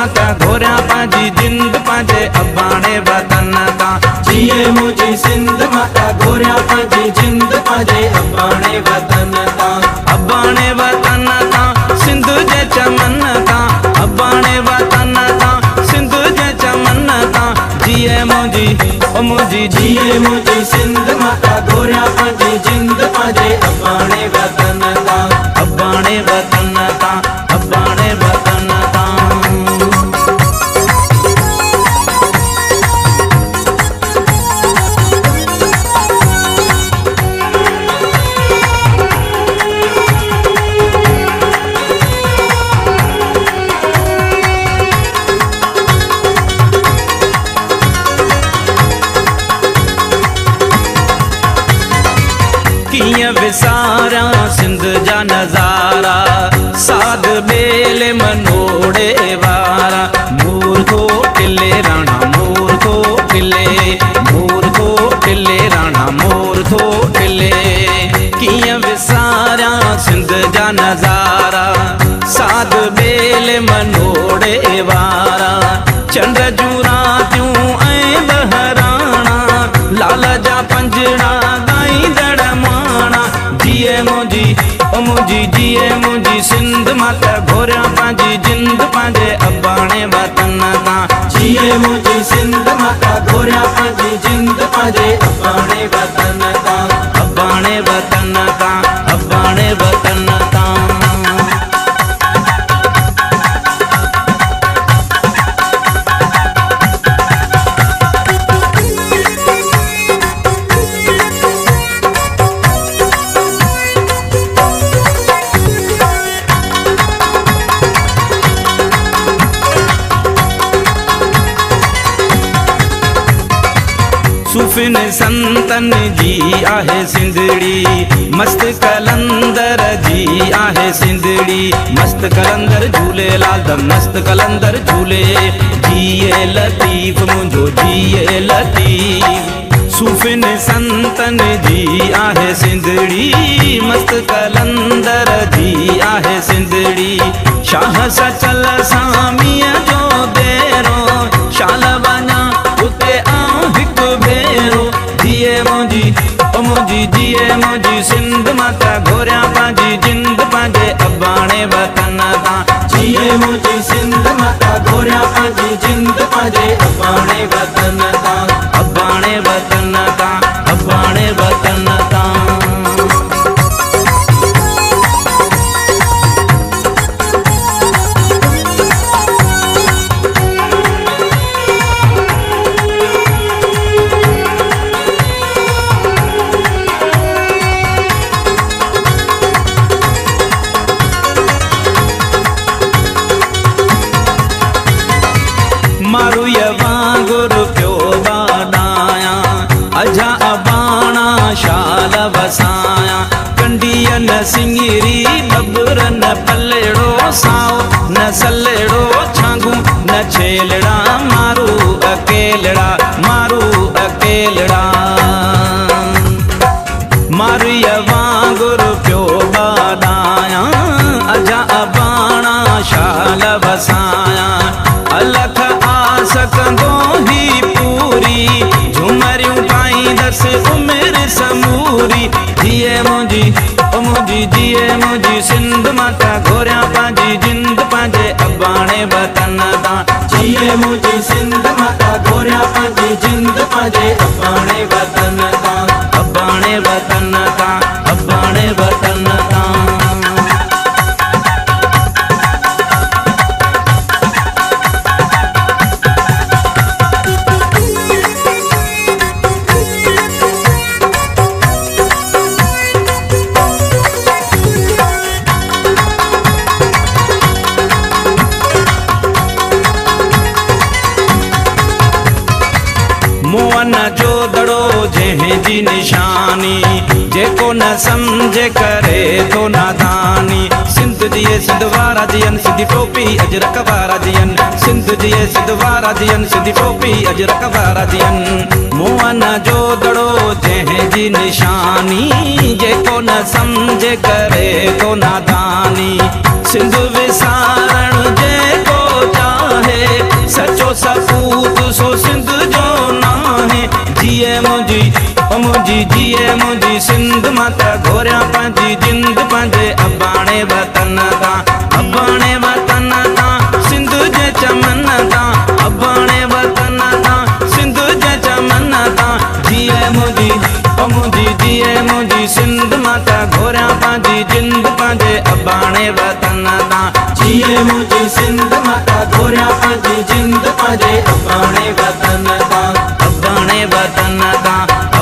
माता घोरिया पांजी जिंद पांजे अबाणे वतन ता। जिए मुझी सिंध माता घोरिया पांजी जिंद पांजे अबाणे वतन ता। अबाणे वतन ता सिंध जे चमन ता, अबाणे वतन ता सिंध जे चमन ता। जिए मुझी ओ मुझी जिए मुझी सिंध माता घोरिया पांजी जिंद पांजे अबाणे वतन ता। अबाणे वतन ता, अबाणे वतन ता। किया विसारा सिंध जा नजारा, साध बेले मनोड़े वारा। मूर्खो टिले राणा मूर्खो टिले, मूर्खो टिले राणा मूर्खो टिले। किया विसारा सिंध जा नजारा, साध बेले मनोड़े वारा। चंद्र जूं रातियूं ऐं बहराणा, लाल जा पंजड़ा गाईंदड़ माणा। जिए मुझी ओ मुझी जिए मुझी सिंध माता घोरिया पांजी जिंद पांजे अबाणे वतन ता। जिए मुझी सिंध माता घोरिया पांजी जिंद पांजे अबाणे वतन ता। अबाणे वतन ता, अबाणे वतन ता। सूफिन संतन जी आहे सिंधड़ी, मस्त कलंदर जी आहे सिंधड़ी। मस्त कलंदर झूलेलाल द मस्त कलंदर झूले। जिए लतीफ मुंहिंजो जिए लतीफ। सूफिन संतन जी आहे सिंधड़ी, मस्त कलंदर जी आहे सिंधड़ी। शाह सचल सामीअ जो देरो, शाल वञा उते आऊं हिकु भेरो। जिए मुझी ओ मुझी जिए मुझी सिंध माता घोरिया पांजी जिंद पांजे अबाणे वतन ता। जिए मुझी सिंध माता घोरिया पांजी जिंद पांजे अबाणे वतन ता। अबाणे वतन ता, अबाणे वतन ता। मारू ये वांगुर प्यो बाडाया, अजा अबाणा शाल वसाया। कंडिया न सिंगिरी बबर न पलेड़ो साओ, न सलेड़ो छांगू न छेलड़ा। मारू अकेलड़ा मारू अकेलड़ा। मारू ये वांगुर प्यो बाडाया, अजा अबाणा शाल वसाया। अलख सकंदो ही पूरी, झुमरियूं पाईंदसि उमिरि समूरी। जिए मुझी ओ मुझी जिए मुझी सिंध माता घोरिया पांजी जिंद पांजे अबाणे वतन ता। जिए मुझी सिंध माता घोरिया पांजी जिंद पांजे अबाणे वतन ता। अबाणे वतन ता, अबाणे वतन ता। मोहन जो दड़ो जंहिं जी निशानी, जेको न समझे करे तो नादानी। सिंध दिए सिंध वारा दियन सिंधी टोपी अजरक वारा दियन। सिंध दिए सिंध वारा दियन सिंधी टोपी अजरक वारा दियन। मोहन जो दड़ो जंहिं जी निशानी, जेको न समझे करे तो नादानी। सिंध विसारण जेको चाहे जिए मुझी सिंध माता घोरिया पंहिंजी जिंद पंहिंजे अबाणे वतन तां, अबाणे वतन तां सिंध जे चमन तां, अबाणे वतन तां सिंध जे चमन तां। जिए मुझी जिए मुझी सिंध माता घोरिया पंहिंजी जिंद पंहिंजे अबाणे वतन तां, जिए मुझी सिंध माता घोरिया पंहिंजी जिंद पंहिंजे अबाणे वतन तां, अबाणे वतन तां।